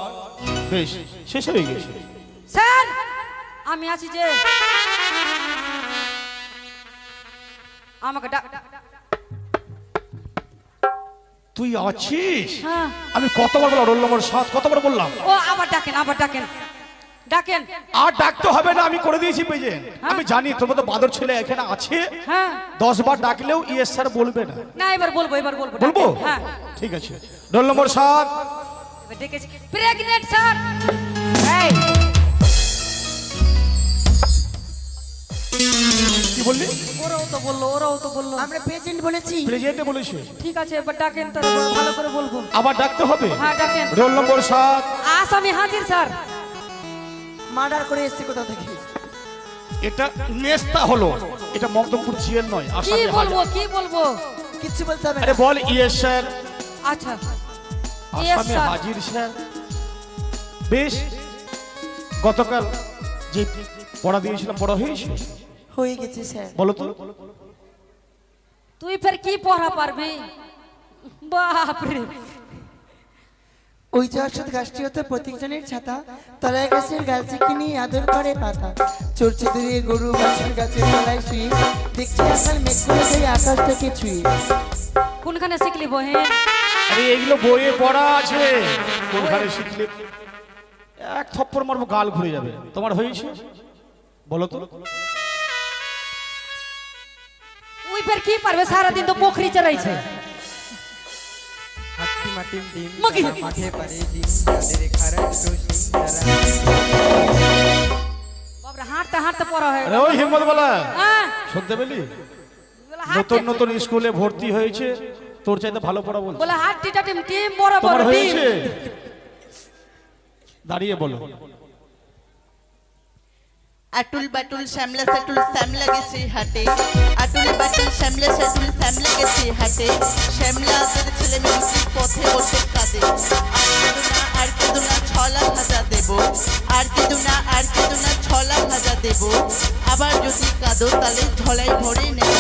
বেশ শেষ হয়ে গেছে। স্যার আমি আছি যে, আমাকে ডাক। তুই আছিস? হ্যাঁ। আমি কতবার বললাম রোল নম্বর 7, কতবার বললাম? ও আবার ডাকেন, আবার ডাকেন, ডাকেন। আর ডাকতে হবে না, আমি করে দিয়েছি প্রেজেন্ট। আমি জানি তোমার তো বাদর ছেলে এখানে আছে। হ্যাঁ। 10 বার ডাকলেও ইয়েস স্যার বলবে না। না এবার বলবো, এবার বলবো। বলবো? ডাকেন। হ্যাঁ ঠিক আছে। Roll number 7। এবার ডেকেছি। Pregnant sir. এই কি বললি? ওরাও তো বললো, ওরাও তো বললো। আমরা প্রেজেন্ট বলেছি। প্রেজেন্টে বলেছে। ঠিক আছে এবার ডাকেন, তারা ভালো করে বলবো। আবার ডাকতে হবে। হ্যাঁ ডাকেন। Roll number 7। আসামি হাজির স্যার। মার্ডার করে এসেছে কোথা থেকে? এটা নেস্তা হলো, এটা মকদমপুর জেল নয়। কি আসামি বলবো, হাজির। কি বলবো? কিচ্ছু বলতে হবে আরে না। বল ইয়েস স্যার। আচ্ছা ইয়েস আসামি স্যার। হাজির স্যার। বেশ, গতকাল যে পড়া দিয়েছিলাম পড়া হয়েছে? হয়ে গেছে স্যার। বলো তো। তুই ফের কি পড়া পারবি? বাপরে। ওই যে অশ্বত্থ গাছটি হতো প্রত্যেকজনের ছাতা, তলায় গাছের গাছটিকে নিয়ে আদর করে পাতা, চড়ছে দূরে গরু গাছের গাছের তলায় শুয়ে, দেখছি আকাল মেঘগুলো সেই আকাশ থেকে ছুঁয়ে। কোনখানে শিখলি বহেন? আরে এগুলো বইয়ে পড়া আছে, কোনখানে শিখলে এক থপ্পড় মারবো গাল ঘুরে যাবে। তোমার হয়েছে? বলো তো। ওই ফের কি পারবে? সারাদিন তো পোখরি চড়াইছে। হাতি মাটিম ডিম মগি। তারা মাঠে পারে ডিম তাদের খারাপ রসিং তারা। বাপরে হাঁটতে হাঁটতে পড়া হয়ে আরে ওই হিম্মত বলা হ্যাঁ শুনতে পেলি? বলে নতুন হাঁটতে- নতুন স্কুলে ভর্তি হয়েছে, তোর চাইতে ভালো পড়া বলছি। বলে হাট্টিটা টিম টিম বড় তোমার বড় টিম হয়েছে? দাঁড়িয়ে বলো। আটুল বাটুল শ্যামলা সাটুল শ্যামলা গেছে হাটে, আটুল বাটুল শ্যামলা সাটুল শ্যামলা গেছে হাটে, শ্যামলা তার ছেলে মেয়েকে পথে বসে কাঁদে, আর কেঁদো না 6 লাখ হাজা দেব, আর কেঁদো না 6 লাখ হাজা দেব, আবার যদি কাঁদো তাহলে ঝলাই ভরে নেব।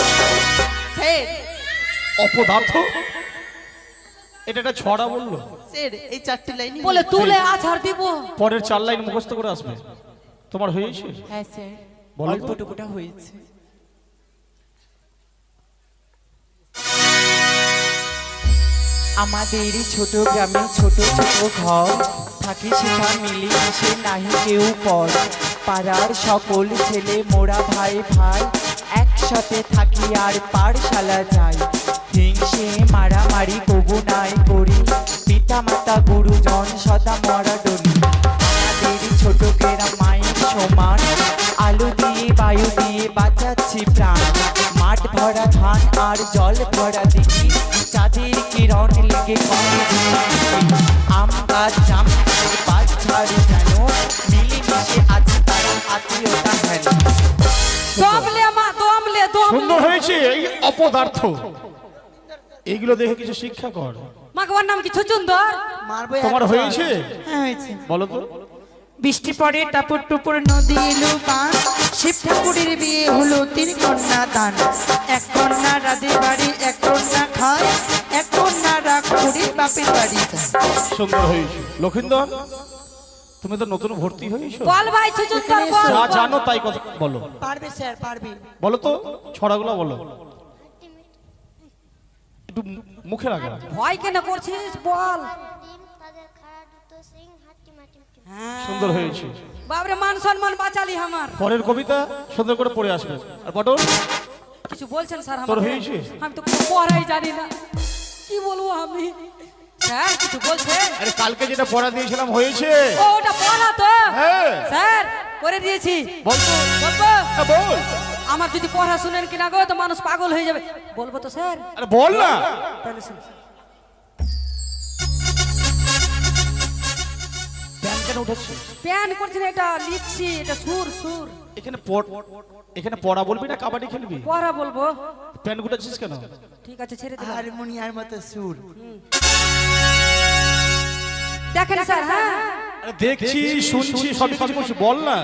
স্যার অপদার্থ, এটা একটা ছড়া বললো। স্যার এই 4টি লাইন বলে তুলে আছাড় দিব। পরের 4 লাইন মুখস্থ করে আসবে। তোমার হয়েছে? হ্যাঁ স্যার, বলো তো। অল্পটুকুটা হয়েছে। আমাদের ছোট গ্রামে ছোট ছোট ঘর, থাকি সেটা মিলে মিশে নাহি কেউ পর, পাড়ার সকল ছেলে মোরা ভাই ভাই, একসাথে থাকি আর পাঠশালা যাই, হিংসে মারামারি কবু নাই করি, পিতা মাতা গুরুজন সদা মরা ডলি, আমাদের ছোট গ্রাম মায়ের সমান, আলো দিয়ে বায়ু দিয়ে বাঁচাচ্ছি প্রাণ, মাঠ ভরা ধান আর জল ভরা দিঘি, চাঁদের কিরণ লেগে কমে আম গাছ জাম গাছ ঝাড়ে যেন, মিলেমিশে আছে তারা আত্মীয়তা হেন। দমলে মা দমলে সুন্দর হয়েছে। এই অপদার্থ, এইগুলো দেখে কিছু শিক্ষা কর। মাগবার নাম কি ছুচুন্দর? মারবো তোমার একটা। হয়েছে? হ্যাঁ হয়েছে। বলো তো। বৃষ্টি পড়ে টাপুর টুপুর নদী এলো বান, শিব ঠাকুরের বিয়ে হলো 3 কন্যা দান, 1 কন্যা রাধে বাড়ি 1 কন্যা খায়, 1 কন্যা রাগ করে বাপের বাড়ি যায়। সুন্দর হয়েছে। লক্ষিন্দর, তুমি তো নতুন ভর্তি হয়েছো, বল ভাই ছুচুন্দর বল। যা জানো তাই কথা বলো। পারবে স্যার পারবে। বলো তো ছড়াগুলো বলো, একটু মুখে রাখা। ভয় কেন করছিস বল। ডিম তাদের খাড়া দুটো সিং হাট্টি মাটি সুন্দর হয়েছে। বাবরে মান সম্মান বাঁচালি আমার। পরের কবিতা সুন্দর করে পড়ে আসবে। আর পটল, কিছু বলছেন স্যার তোর আমাকে? হয়েছে? আমি তো পড়াই জানি না, কি বলবো আমি। স্যার কিছু বলছে? আরে কালকে যেটা পড়া দিয়েছিলাম হয়েছে? ও ওটা পড়া তো হ্যাঁ। স্যার করে দিয়েছি। বল তো। বলবো? হ্যাঁ, বল। আমার যদি পড়া শুনেন কিনা গো তো মানুষ পাগল হয়ে যাবে। বলবো তো স্যার? আরে বল না। তাহলে শুন। প্যান কেন উঠাচ্ছে? প্যান করছি না, এটা লিখছি, এটা সুর সুর। এখানে পড়া বলবি না কাবাডি খেলবি? পড়া বলবো। প্যান গুটাচ্ছিস কেন? ঠিক আছে ছেড়ে দিলাম। হারমোনিয়ার মতো সুর। দেখেন স্যার, হ্যাঁ আরে দেখছি শুনছি সবই কিছু বলছি, বল না।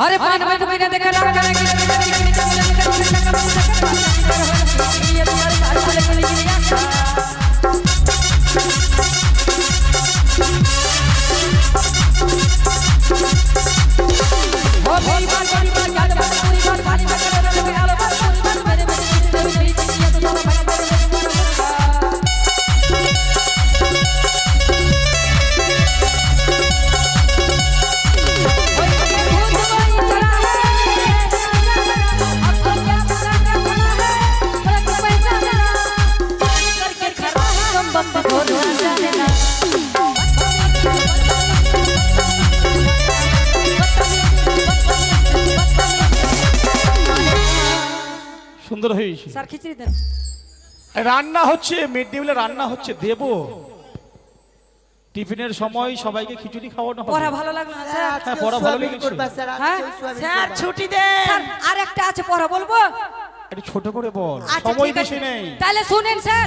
अरे पान में तुम्हें देखा ना करने की ये तुम्हारे सारे सारे के लिए ओ मेरी बात याद बात पूरी बात पानी में कर रहे हो आलो बात पूरी बात मेरे बीच ये तो सारा भाई সুন্দর হয়েছে। স্যার খিচুড়ি দেন। রান্না হচ্ছে, মিড ডে মিলে রান্না হচ্ছে, দেবো। টিফিনের সময় সবাইকে খিচুড়ি খাওয়ানো হবে। পড়া ভালো লাগলো না স্যার? হ্যাঁ, পড়া ভালো লেগেছে। হ্যাঁ স্যার ছুটি দেন। স্যার আর একটা আছে পড়া বলবো? একটু ছোট করে বল, আচ্ছা, সময় ঠিক বেশি আছে। নেই। তাহলে শুনেন স্যার,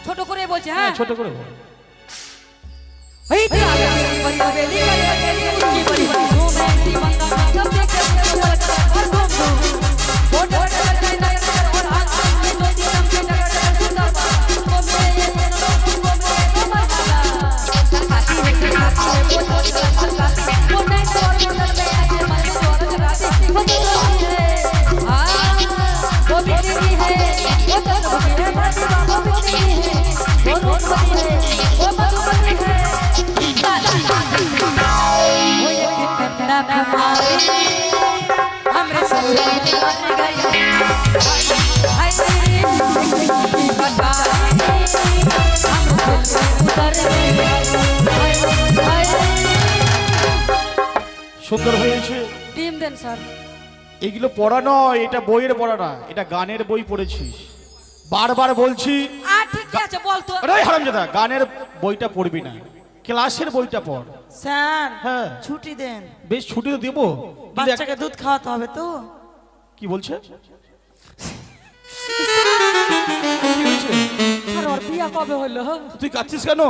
ছোট করে বলছি। হ্যাঁ ছোট করে বল। এই তো আগে বলি বেলি বেলি উঠি বলি ঘুমে মঙ্গা সব দেখে বল और घूम बोट और आंखें में नदी दम के डगर सुंदर वो मेरे ये वो मेरे मरवाला खाती है वो नहीं तो और मदद में आए मरे जोर जगाती वो तो है हां वो बिगड़ी है वो तो है मर्द वो बिगड़ी है वो रूपवती है वो मधुबनी है वो ये कितना कमाल हमरे सोरे मर गई हाय तेरी की पता हम उतर गए हाय हाय সুন্দর হয়েছে। টিম দেন স্যার। এগুলো পড়া নয়, এটা বইয়ের পড়া না, এটা গানের বই পড়েছিস। বারবার বলছি, ঠিক আছে বল তো। আরে হারামজাদা, গানের বইটা পড়বি না, ক্লাসের বইটা পড়। স্যার হ্যাঁ ছুটি দেন, বেশ ছুটি তো দেবো, কিন্তু বাচ্চাকে দুধ খাওয়াতে হবে তো। কি বলছে? স্যার ওর বিয়া কবে হলো? তুই কাঁদছিস কেন?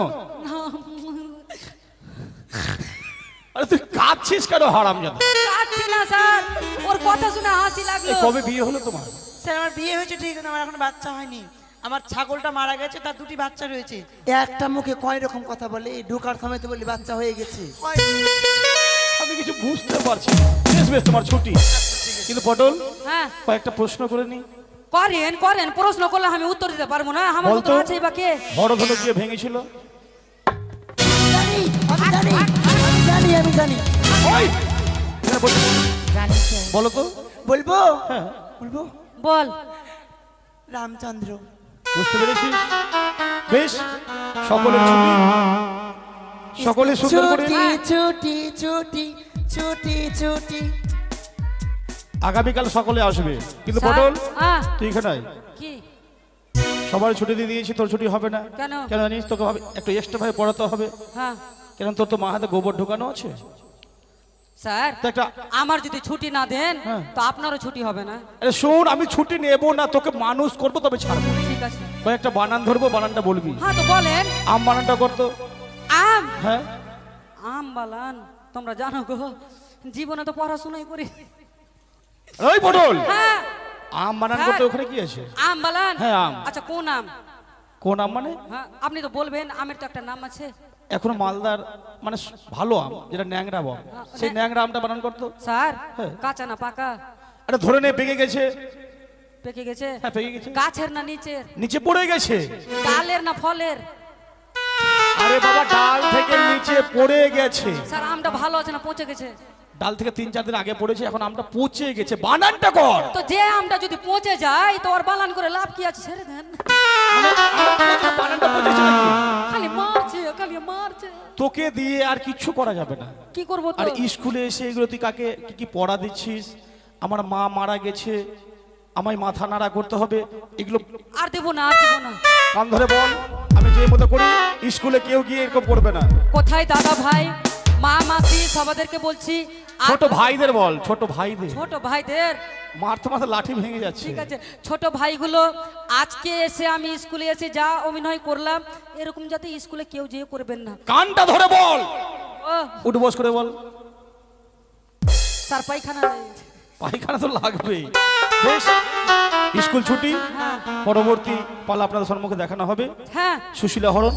আরে তুই কাঁদছিস কেন হারামজাদা? কাটছি না স্যার, ওর কথা শুনে হাসি লাগলো। কবে বিয়ে হলো তোমার? স্যার আমার বিয়ে হয়েছে ঠিক আছে, আমার এখন বাচ্চা হয়নি। আমার ছাগলটা মারা গেছে, তার দুটি বাচ্চা রয়েছে। একটা মুখে কয় রকম কথা বলে, ঢোকার সময় তো বলি বাচ্চা হয়ে গেছে। আমি কিছু বুঝতে পারছি না। বেশ বেশ, তোমার ছুটি, কিন্তু পটল হ্যাঁ কয়েকটা প্রশ্ন করে নি। করেন করেন, প্রশ্ন করলে আমি উত্তর দিতে পারবো না, আমার বলতো। উত্তর আছেই বা কে? হরধনু গিয়ে ভেঙেছিল। জানি, আমি জানি, আমি জানি। ওই, এখানে বসে বল। জানি স্যার। বলো তো। বলবো হ্যাঁ, বলবো বল। রামচন্দ্র। বুঝতে পেরেছিস? বেশ, সকলের ছুটি, সকলে সুন্দর করে। ছুটি ছুটি ছুটি ছুটি ছুটি। আগামীকাল সকলে আসবে, কিন্তু স্যার, পটল হ্যাঁ। তুই এখানে আয়। কি? সবার ছুটি দিয়ে দিয়েছি, তোর ছুটি হবে না। কেন? কেন জানিস? তোকে একটু এক্সট্রা ভাবে পড়াতে হবে। হ্যাঁ কেন, তোর তো মা হাতে গোবর ঢোকানো আছে। স্যার, তো একটা, আমার যদি ছুটি না দেন হ্যাঁ। তো আপনারও ছুটি হবে না। আরে শোন, আমি ছুটি নেবো না, তোকে মানুষ করবো তবে ছাড়বো। ঠিক আছে। কয়েকটা বানান ধরবো, বানানটা বলবি। হ্যাঁ তো বলেন। আম বানানটা করতো। আম। হ্যাঁ, আম বালান, তোমরা জানো গো, জীবনে তো পড়াশোনাই করি। ওই পটল, হ্যাঁ আম বানান হ্যাঁ। করতে ওখানে কি আছে? আম বালান। হ্যাঁ, আম। আচ্ছা কোন আম? কোন আম মানে? হ্যাঁ আপনি তো বলবেন, আমের তো একটা নাম আছে। এখন মালদার মানে ভালো আম, যেটা ন্যাংরা বল, সেই ন্যাংরা আমটা বানান করতো। স্যার হ্যাঁ। কাঁচা না পাকা? আরে ধরে নে, পেকে গেছে। পেকে গেছে? হ্যাঁ, পেকে গেছে। গাছের না নিচের? নিচে পড়ে গেছে। ডালের না ফলের? আরে বাবা, ডাল থেকে নিচে পড়ে গেছে। স্যার আমটা ভালো আছে না পচে গেছে? ডাল থেকে 3-4 দিন আগে পড়েছে, এখন আমটা পচে গেছে। বানানটা কর। তো যে আমটা যদি পচে যায় তো ওর বালান করে লাভ কি আছে? ছেড়ে দেন। বানানটা পচেছে নাকি? খালি মারছে, খালি মারছে। তোকে দিয়ে আর কিচ্ছু করা যাবে না। কি করবো তো? আর স্কুলে এসে এগুলো তুই কাকে কি কি পড়া দিচ্ছিস? আমার মা মারা গেছে, আমায় মাথা নাড়া করতে হবে, এগুলো আর দেবো না, আর দেবো না। কান ধরে বল। আমি যে মতো করি, স্কুলে কেউ গিয়ে এরকম করবে না। কোথায় দাদা ভাই, মা মাসি সবাদেরকে বলছি। আর ছোট ভাইদের বল, ছোট ভাইদের। ছোট ভাইদের, মারতে মারতে লাঠি ভেঙে যাচ্ছে। ঠিক আছে। ছোট ভাইগুলো, আজকে এসে আমি স্কুলে এসে যা অভিনয় করলাম, এরকম যাতে স্কুলে কেউ যেয়ে করবেন না। কানটা ধরে বল, ও উঠ বস করে বল। স্যার পায়খানা নেই। পায়খানা তো লাগবেই। বেশ, স্কুল ছুটি, হ্যাঁ পরবর্তী পালা আপনাদের সম্মুখে দেখানো হবে। হ্যাঁ সুশীলা হরণ।